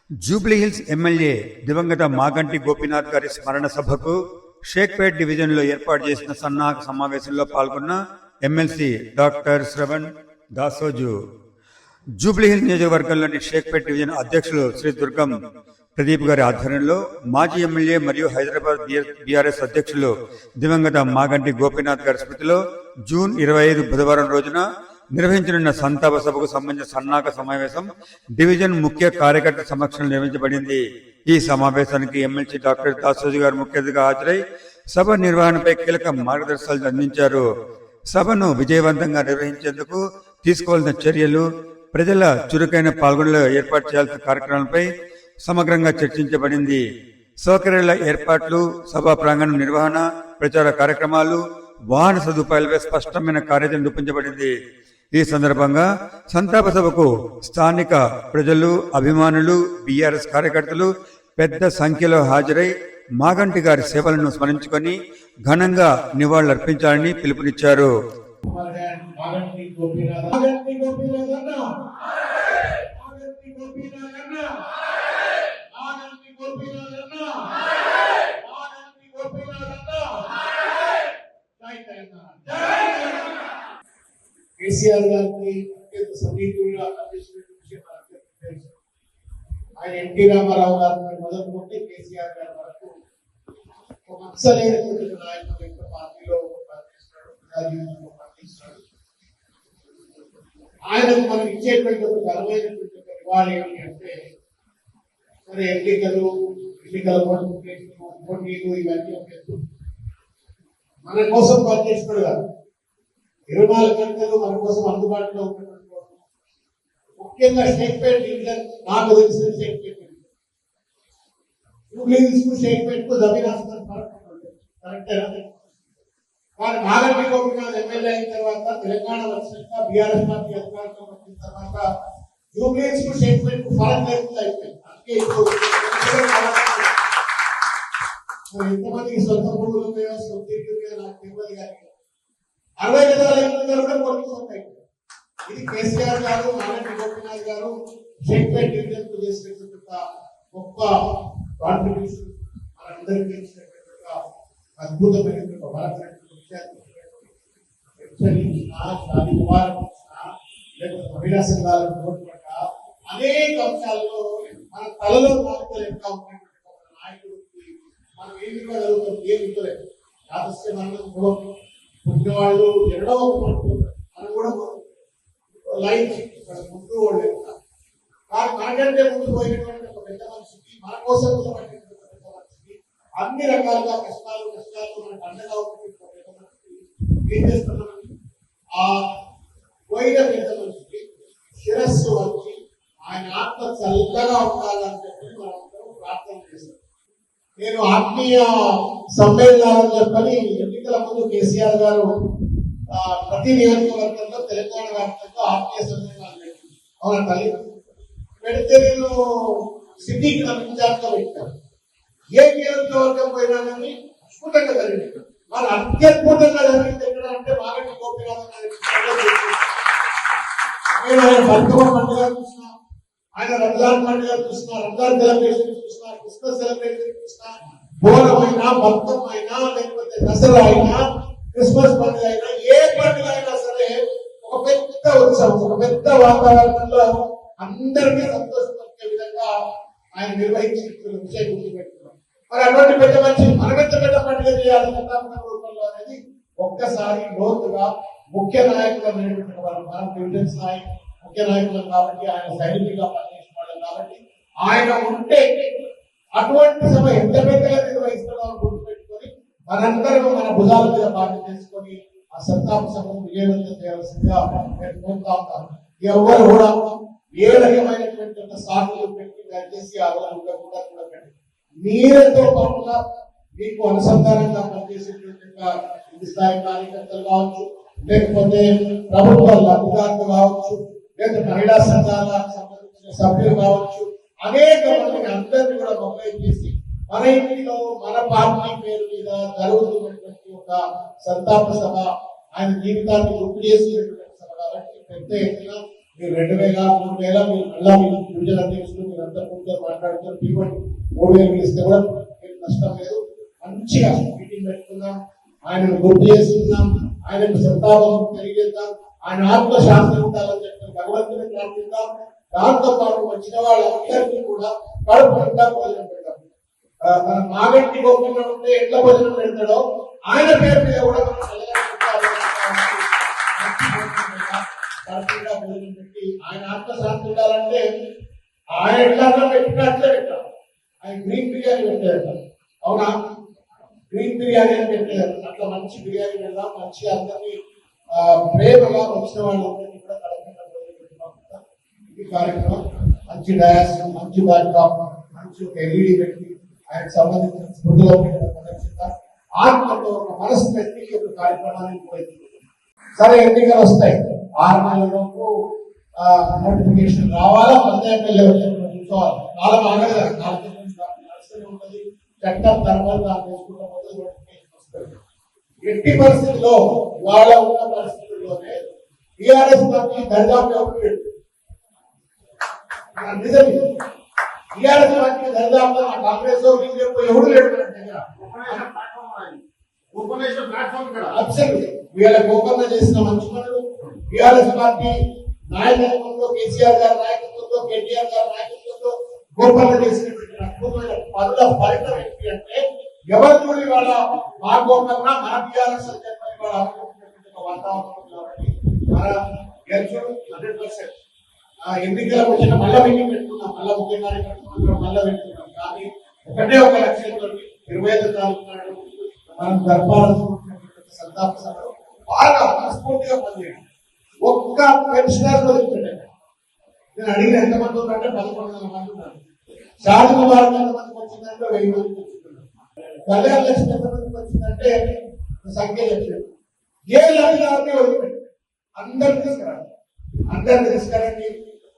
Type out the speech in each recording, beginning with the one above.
Jubilee Hills MLA దివంగత మాగంటి గోపీనాథ్ గారి స్మరణ సభకు షేక్పేట్ డివిజన్ లో ఏర్పాటు చేసిన సన్నాహక సమావేశంలో పాల్గొన్న ఎమ్మెల్సీ డాక్టర్ శ్రవణ్ దాసోజు జూబ్లీహిల్స్ నియోజకవర్గంలోని షేక్పేట్ డివిజన్ అధ్యక్షులు శ్రీ దుర్గం ప్రదీప్ గారి ఆధ్వర్యంలో మాజీ ఎమ్మెల్యే మరియు హైదరాబాద్ బీఆర్ఎస్ అధ్యక్షులు దివంగత మాగంటి గోపీనాథ్ గారి స్మృతిలో జూన్ 25 బుధవారం రోజున నిర్వహించనున్న సంతాప సభకు సంబంధించిన సన్నాహక సమావేశం డివిజన్ ముఖ్య కార్యకర్త సమక్షంలో నిర్వహించబడింది. ఈ సమావేశానికి ఎమ్మెల్సీ డాక్టర్ దాసోజు గారు ముఖ్య అతిథిగా హాజరై సభ నిర్వహణపై కీలక మార్గదర్శకాలు అందించారు. సభను విజయవంతంగా నిర్వహించేందుకు తీసుకోవాల్సిన చర్యలు, ప్రజల చురుకైన పాల్గొనలో ఏర్పాటు చేయాల్సిన కార్యక్రమాలపై సమగ్రంగా చర్చించబడింది. సౌకర్యాల ఏర్పాట్లు, సభా ప్రాంగణం నిర్వహణ, ప్రచార కార్యక్రమాలు, వాహన సదుపాయాలపై స్పష్టమైన కార్యాచరణ రూపొందించబడింది. ఈ సందర్భంగా సంతాప సభకు స్థానిక ప్రజలు, అభిమానులు, బీఆర్ఎస్ కార్యకర్తలు పెద్ద సంఖ్యలో హాజరై మాగంటి గారి సేవలను స్మరించుకొని ఘనంగా నివాళులర్పించాలని పిలుపునిచ్చారు. కేసీఆర్ గారికి అత్యంత సన్నిహితుడిగా ఆయన ఎన్టీ రామారావు గారిని మొదలుకుంటే కేసీఆర్ గారి వరకు ఒక అసలైనటువంటి నాయకుడు పార్టీలో పనిచేస్తున్నాడు, ప్రజాజీవితంలో పనిచేస్తున్నాడు. ఆయనకు మనం ఇచ్చేటువంటి ఒక ఘనమైనటువంటి నివాళి ఏమిటి అంటే, సరే ఎన్నికల పోటీలు ఇవన్నీ ఒక ఎత్తు, మన కోసం పనిచేస్తున్నాడు కాదు, 24 గంటలు మన కోసం అందుబాటులో ఉన్నటువంటి ముఖ్యంగా షేక్పేట్ డివిజన్, నాకు తెలిసిన షేక్పేట్ షేక్పేట్ కు జమీన్ ఆస్తి కరెక్టేనా? కానీ మాగంటి గోపీనాథ్ ఎమ్మెల్యే అయిన తర్వాత, తెలంగాణ వచ్చినాక, బీఆర్ఎస్ పార్టీ అధికారంలో వచ్చిన తర్వాత జూబ్లీహిల్స్ కు షేక్పేట్ కు ఫరక్ లేకుండా అయిపోయింది. అందుకే ఇప్పుడు ఎంతమందికి సొంత భూములు ఉన్నాయో, సొంత ఇల్లు ఉన్నాయో నాకు తెలియదు, కానీ 60 గజాల ఇల్లు కూడా కొనుక్కుంటాయి. ఇది కేసీఆర్ గారు, మాగంటి గోపీనాథ్ గారు షేక్పేట్ డివిజన్ కు చేసినటువంటి గొప్ప కాంట్రిబ్యూషన్, మనందరికీ ఇచ్చినటువంటి అద్భుతమైనటువంటి మహిళా సంఘాలకు తోడ్పడ్డ అనేక అంశాల్లో మన తలలో నాలుకలేక ఉన్నటువంటి నాయకుడికి మనం ఏమి ఇవ్వగలుగుతాం, ఏమి ఇవ్వలేదు. యాదస్య మనం పుట్టిన వాళ్ళు ఎన్నడో మనం కూడా లైన్ ముందు వాళ్ళు కానీ మనకంటే ముందు పోయినటువంటి ఒక పెద్ద మనిషికి, మన కోసం నిలబడినటువంటి పెద్ద మనిషికి, అన్ని రకాలుగా కష్టాలు మనకు అండగా ఉన్నటువంటి పెద్ద మనిషికి ఏం చేస్తున్నాం, ఆ పోయిన పెద్ద మనిషికి శిరస్సు వచ్చి ఆయన ఆత్మ చల్లగా ఉండాలని చెప్పి మనం ప్రార్థన చేస్తాం. నేను ఆత్మీయ సమ్మేళనాలని చెప్పని ఎన్నికల ముందు కేసీఆర్ గారు ప్రతి నియోజకవర్గంలో తెలంగాణ వ్యాప్తంగా ఆత్మీయ సమ్మేళనాలు పెట్టింది. అవునా తల్లి? పెడితే నేను సిటీకి ఇన్ఛార్జ్గా పెట్టాను. ఏ నియోజకవర్గం పోయినా కానీ అద్భుతంగా జరిగింది. మరి అత్యద్భుతంగా జరిగింది ఎక్కడ అంటే మాగంటి గోపీనాథ్ నేను ఆయన బతుకమ్మ పండుగ చూసిన, ఆయన రంజాన్ పండుగ చూసిన, రంజాన్ సెలబ్రేషన్ చూసిన, క్రిస్మస్ సెలబ్రేషన్ చూసిన, బోనం అయినా, బతుకమ్మ అయినా, లేకపోతే దసరా అయినా, క్రిస్మస్ పండుగ అయినా, ఏ పండుగ అయినా సరే ఒక పెద్ద ఉత్సవం, ఒక పెద్ద వాతావరణంలో అందరికీ సంతోషపరిచే విధంగా ఆయన నిర్వహించిన విషయం గుర్తుపెట్టుకున్నాం. మరి అటువంటి పెద్ద మనిషి మనం ఎంత పెద్ద పండుగ చేయాలి శతాబ్దం రూపంలో అనేది ఒక్కసారి లోతుగా ముఖ్య నాయకులు మనం డివిజన్ స్థాయి ముఖ్య నాయకులు కాబట్టి, ఆయన సైనికులుగా పనిచేసిన వాళ్ళు కాబట్టి, ఆయన ఉంటే అటువంటి సభ ఎంత పెద్దగా నిర్వహిస్తున్నామో గుర్తుపెట్టుకొని మనందరం మన భుజాల మీద బాధ్యత చేసుకొని ఆ సంతాప సభను విజయవంతం చేయాల్సిందిగా నేను కోరుతా ఉంటాను. ఎవరు కూడా ఏ రకమైనటువంటి సాకులు పెట్టి దయచేసి ఆ రోజు ఉండకుండా చూడకండి. మీరుతో పాటుగా మీకు అనుసంధానంగా పనిచేసేటువంటి ఇది స్థాయి కార్యకర్తలు కావచ్చు, లేకపోతే ప్రభుత్వ లబ్ధిదారులు కావచ్చు, లేదా మహిళా సంఘాలకు సంబంధించిన సభ్యులు కావచ్చు, అనేక మందిని అందరినీ కూడా మొబైల్ చేసి మన ఇంటిలో మన పార్టీ పేరు మీద జరుగుతున్నటువంటి ఒక సంతాప సభ, ఆయన జీవితాన్ని గుర్తు చేసినటువంటి సభ కాబట్టి పెద్ద ఎత్తున మీరు 2000 3000 మీరు మళ్ళా మీ డివిజన్ అధ్యక్షులు మీరంతా కూర్చొని మాట్లాడుతూ పిలువండి. 3000 పిలిస్తే కూడా మీకు నష్టం లేదు. మంచిగా మీటింగ్ పెట్టుకుందాం, ఆయనను గుర్తు చేసుకుందాం, ఆయనకు సంతాపం తెలియజేద్దాం, ఆయన ఆత్మశాంతి ఉండాలని చెప్పి భగవంతుని ప్రార్థిద్దాం. దాంతో పాటు వచ్చిన వాళ్ళందరికీ కూడా కడుపు నిండా భోజనం పెడతాం. మన మాగంటి గోపన్న ఉంటే ఎట్లా భోజనం పెడతాడో ఆయన పేరు మీద కూడా మనం కడుపుగా భోజనం పెట్టి ఆయన ఆత్మశాంతి ఉండాలంటే ఆయన ఎట్లా పెట్టినట్లే పెట్టాం. ఆయన గ్రీన్ బిర్యానీ పెట్టారు, అవునా? గ్రీన్ బిర్యానీ అని పెట్టారు. అట్లా మంచి బిర్యానీ పెడదాం, మంచి అందరినీ ప్రేమగా వచ్చిన వాళ్ళందరినీ కూడా కడుపుగా భోజనం పెట్టి ఈ కార్యక్రమం మంచి డయాస్, మంచి బ్యాక్డ్రాప్, మంచి ఒక ఎల్ఈడి పెట్టి ఆయనకు సంబంధించిన స్మృతిలో ప్రదర్శిద్దాం. ఆత్మతో ఒక మనసు పెట్టి ఒక కార్యక్రమాన్ని పోయింది. సరే, ఎన్నికలు వస్తాయి, 6 నెలలలోపు నోటిఫికేషన్ రావాలా, 10 ఎమ్మెల్యే కూర్చోవాలి. కాలం ఆగదు కదా, నడుస్తూనే ఉంటుంది. చట్టం తర్వాత చేసుకుంటా పోతే నోటిఫికేషన్ వస్తుంది. ఎట్టి పరిస్థితుల్లో ఇవాళ ఉన్న పరిస్థితుల్లోనే టీఆర్ఎస్ పార్టీ దరిదాపు ఎవరు నిజమే. టీఆర్ఎస్ పార్టీ దరిదాపు కాంగ్రెస్ బీజేపీ ఎవరు లేడు వీళ్ళ గోకర్ణ చేసిన మంచి పనులు, టీఆర్ఎస్ పార్టీ నాయకత్వంలో, కేసీఆర్ గారి నాయకత్వంలో, కేటీఆర్ గారి నాయకత్వంలో గోకర్ణ చేసినటువంటి అద్భుతమైన పనుల ఫలితం ఏంటి అంటే ఎవరు చూడి వాళ్ళ మా గోకర్ణ మన టీఆర్ఎస్ అని చెప్పని వాళ్ళు అనుకుంటున్నటువంటి వాతావరణం. కాబట్టి మన గెలుచుడు 100%. ఎన్నికలకు వచ్చిన మళ్ళా మీటింగ్ పెట్టుకున్నాం, మళ్ళా ముఖ్యంగా మళ్ళా పెట్టుకున్నాం. కానీ ఒక లక్ష్యంతో 25 తారీఖు నాడు మనం దర్బారు సంతాప సభలో బాగా మనస్ఫూర్తిగా పనిచేయండి. ఒక్క పెన్షనర్ వదిలిపెట్టాను. నేను అడిగిన ఎంతమంది ఉన్నారంటే 1100 మంది ఉన్నారు. షాది ముబారక్ ఎంతమందికి వచ్చిందంటే 1000 మందికి వచ్చింది. కళ్యాణ లక్ష్మి ఎంతమందికి వచ్చిందంటే సంఖ్య చెప్పారు. ఏ లక్షణాన్ని వదిలిపెట్టి అందరు తీసుకురండి, అందరు తీసుకురండి.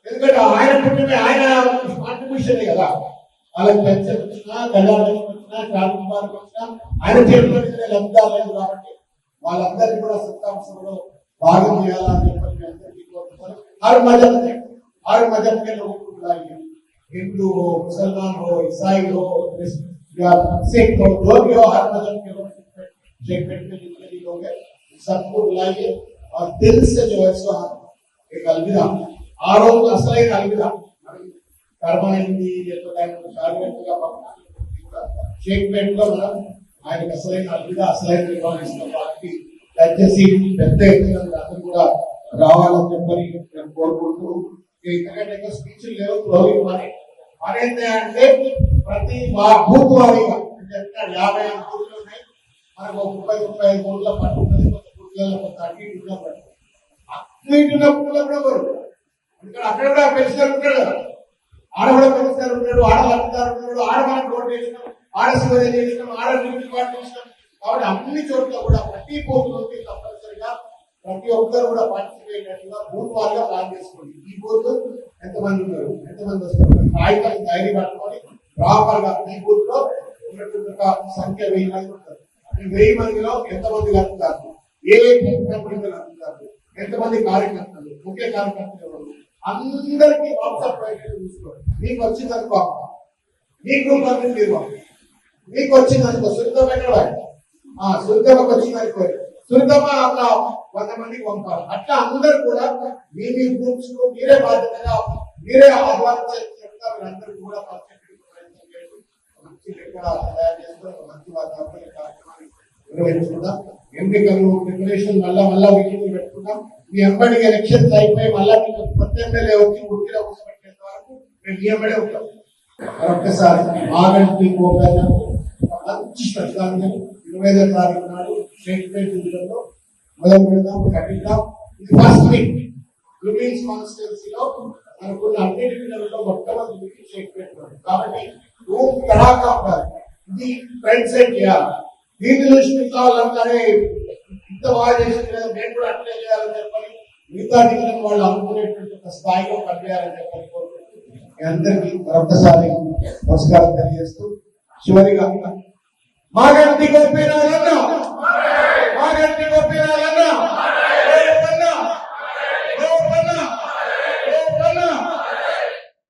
ఎందుకంటే ఆయన పుట్టిన ఆయన కాంట్రిబ్యూషన్ కదా. వాళ్ళకి పెన్షన్ వచ్చినా, కళ్యాణ లక్ష్మి వచ్చినా, షాది ముబారక్ వచ్చినా ఆయన చేతిలో లబ్ధాలు లేదు. కాబట్టి వాళ్ళందరినీ కూడా సంతాంశంలో భాగం చేయాలని చెప్పి అందరికీ కోరుతున్నారు. हर मजहब के लोगों को बुलाइए, हिंदू हो, मुसलमान हो, ईसाई हो या सिख हो, जो भी हो, हर मजहब के लोग जितने भी लोग हैं सबको बुलाइए और दिल से जो है सो हम एक अलविदा आरोप असली अलविदा कर्माइंदी ये तो टाइम शारीरिक का शेखपेट లో మనం ఆయనకు అసలైన అల్విదా, అసలైన నిర్వహిస్తున్న పార్టీ దయచేసి పెద్ద ఎత్తున అందరూ కూడా రావాలని చెప్పని నేను కోరుకుంటూ, ఎందుకంటే స్పీచ్లు లేవు. ఫ్లోరింగ్ మరి అంటే ప్రతి బూత్ వారీగా 55 బూత్లు ఉన్నాయి. మనకు 30-35 బూత్ల పట్టుకున్నది, అన్నిటిలో కూడా అక్కడ కూడా పెన్షనర్ ఉంటాడు కదా, ఆడ కూడా పెన్షనర్ ఉంటాడు, ఆడ లబ్ధిదారు ఉంటాడు, ఆడ మనం రోడ్ వేసినాం, ఆడ శివజన చేసినాం, ఆడ డ్యూటీ కార్డు చేసినాం. కాబట్టి అన్ని చోట్ల కూడా ప్రతి బూత్ నుండి తప్పనిసరిగా ప్రతి ఒక్కరు కూడా పార్టిసిపేట్ అయినట్టుగా బూత్ వారిగా ప్లాన్ చేసుకోండి. ఈ బూత్ ఎంతమంది ఉన్నారు, ఎంతమంది వస్తారు, కాగితాలు డైరీ పట్టుకొని ప్రాపర్ గా ఈ బూత్ లో ఉన్నటువంటి సంఖ్య 1000 మంది ఉంటారు. ఈ 1000 మందిలో ఎంతమంది కలుపుతారు, ఏ కంపెనీలు కలుపుతారు, ఎంతమంది కార్యకర్తలు, ముఖ్య కార్యకర్తలు ఎవరు, అందరికీ వాట్సాప్ చూసుకోండి. మీకు వచ్చిందనుకో మీ గ్రూప్ అన్ని మీరు, మీకు వచ్చిందనుకో సురితమైన సురితమ్మకు వచ్చిందనుకో సురితమ్మ అట్లా 100 మందికి పంపాలి. అట్లా అందరూ కూడా మీ గ్రూప్స్ లో మీరే బాధ్యతగా మీరే ఆహ్వానించారు. అందరూ కూడా మంచి లెక్క తయారు చేసుకుని మంచి వాతావరణం కార్యక్రమాన్ని నిర్వహించుకుందాం. ఎన్నికలు ప్రిపరేషన్ మళ్ళా మీటింగ్ పెట్టుకుందాం. మీ ఎంబడికి ఎలక్షన్స్ అయిపోయి మళ్ళా మీకు కొత్త ఎమ్మెల్యే వచ్చి ఉడికిలో కూర్చోబెట్టేంత వరకు మేము మీ ఎంబడే ఉంటాం. మరొక్కసారి మాగంటి గోపాల మంచి శ్రద్ధాంజలి 25వ తారీఖు నాడు షేక్పేట్ డివిజన్లో మొదలు పెడదాం, కట్టిద్దాం. ఇది ఫస్ట్ వీక్ జూబ్లీహిల్స్ కాన్స్టిట్యున్సీలో మనకున్న అన్ని డివిజన్లలో మొట్టమొదటి షేక్పేట్. కాబట్టి రూమ్ తడాకా ఉండాలి. ఇది ఫ్రెండ్ సైడ్ చేయాలి. దీన్ని చూసి మిగతా వాళ్ళందరే ఇంత బాగా చేసింది కదా, మేము కూడా అట్లే చేయాలని చెప్పని మిగతా డివిజన్ వాళ్ళు అనుకునేటువంటి ఒక స్థాయిలో పనిచేయాలని చెప్పని కోరుకుంటూ మీ అందరికీ మరొకసారి నమస్కారం తెలియజేస్తూ చివరిగా మాగంటి గోపీనాథ్ అన్న